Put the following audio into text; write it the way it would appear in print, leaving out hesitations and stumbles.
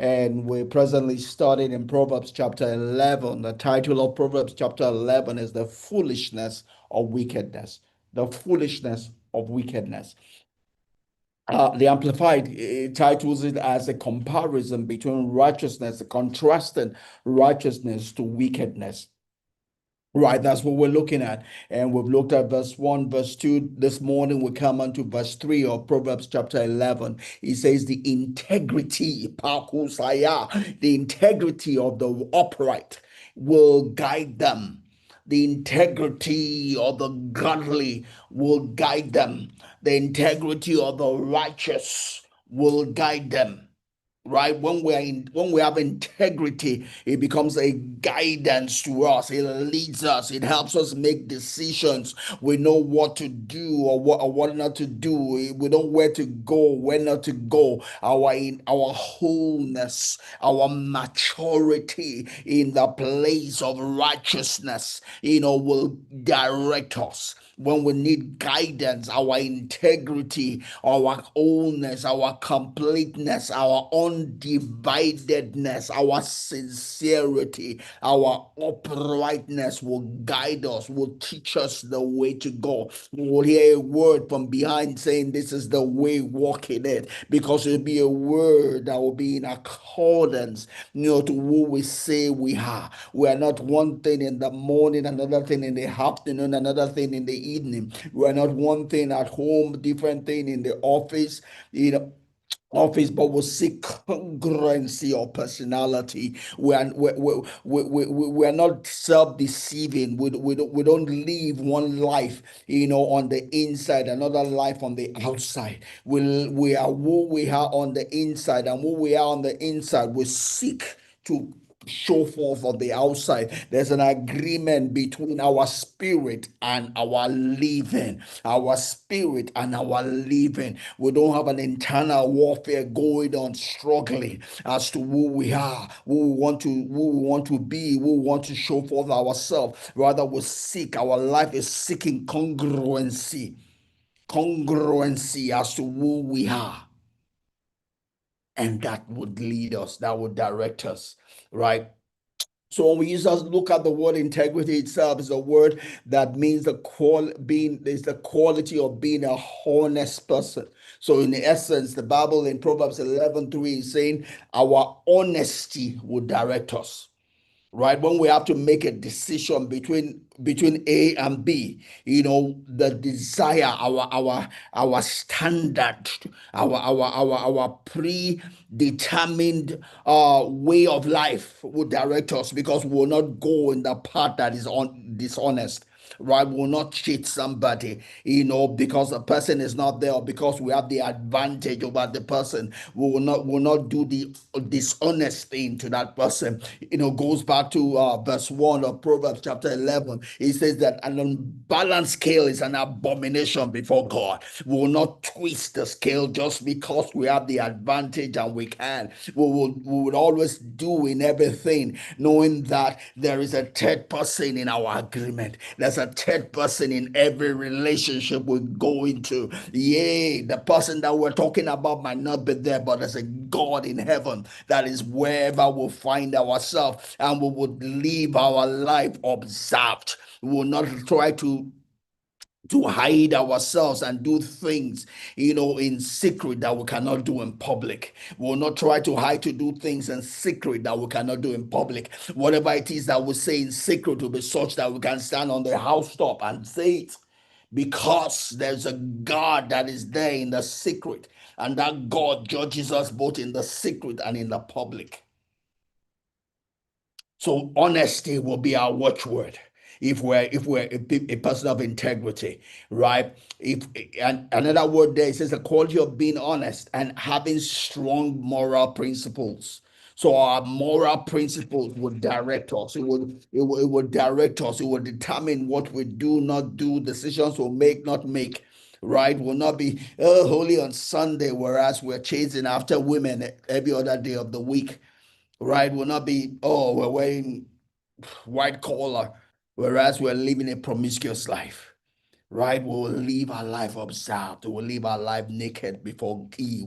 and we're presently studying in Proverbs chapter 11. The title of Proverbs chapter 11 is The Foolishness of Wickedness. The Foolishness of Wickedness. The Amplified titles it as a comparison between righteousness, contrasting righteousness to wickedness. Right, that's what we're looking at. And we've looked at verse 1, verse 2. This morning we come on to verse 3 of Proverbs chapter 11. He says, the integrity, the integrity of the upright will guide them. The integrity of the godly will guide them. The integrity of the righteous will guide them, right? When we have integrity, it becomes a guidance to us. It leads us. It helps us make decisions. We know what to do or what not to do. We know where to go, where not to go. Our wholeness, our maturity in the place of righteousness, will direct us. When we need guidance, our integrity, our wholeness, our completeness, our undividedness, our sincerity, our uprightness will guide us, will teach us the way to go. We will hear a word from behind saying, this is the way, walk in it, because it'll be a word that will be in accordance, to who we say we are. We are not one thing in the morning, another thing in the afternoon, another thing in the evening. We are not one thing at home, different thing in the office, but we seek congruency of personality. We are not self-deceiving. We don't live one life, on the inside, another life on the outside. We are who we are on the inside, and who we are on the inside, we seek to show forth on the outside. There's an agreement between our spirit and our living. Our spirit and our living. We don't have an internal warfare going on, struggling as to who we are, who we want to be, who we want to show forth ourselves. Rather, we seek, our life is seeking congruency. Congruency as to who we are. And that would lead us, that would direct us, right? So when we look at the word integrity itself, is a word that means the quality of being a honest person. So in essence, the Bible in Proverbs 11:3 is saying our honesty will direct us, right? When we have to make a decision between A and B, the desire, our standard, our predetermined way of life will direct us, because we will not go in the path that is dishonest, right? We will not cheat somebody, because the person is not there, or because we have the advantage over the person. We will not do the dishonest thing to that person. Goes back to verse 1 of Proverbs chapter 11. It says that an unbalanced scale is an abomination before God. We will not twist the scale just because we have the advantage and we can. We would always do in everything, knowing that there is a third person in our agreement. There's a third person in every relationship we go into. Yea, the person that we're talking about might not be there, but there's a God in heaven that is wherever we find ourselves, and we would live our life observed. We will not try to hide ourselves and do things, in secret that we cannot do in public. We will not try to hide to do things in secret that we cannot do in public. Whatever it is that we say in secret will be such that we can stand on the housetop and say it, because there's a God that is there in the secret, and that God judges us both in the secret and in the public. So honesty will be our watchword if we're a person of integrity, right? If and another word there, it says the quality of being honest and having strong moral principles. So our moral principles would direct us. It would direct us. It would determine what we do, not do, decisions we'll make, not make. Right? Will not be holy on Sunday, whereas we're chasing after women every other day of the week, right? Will not be, we're wearing white collar, whereas we're living a promiscuous life, right? We will live our life observed. We will live our life naked before He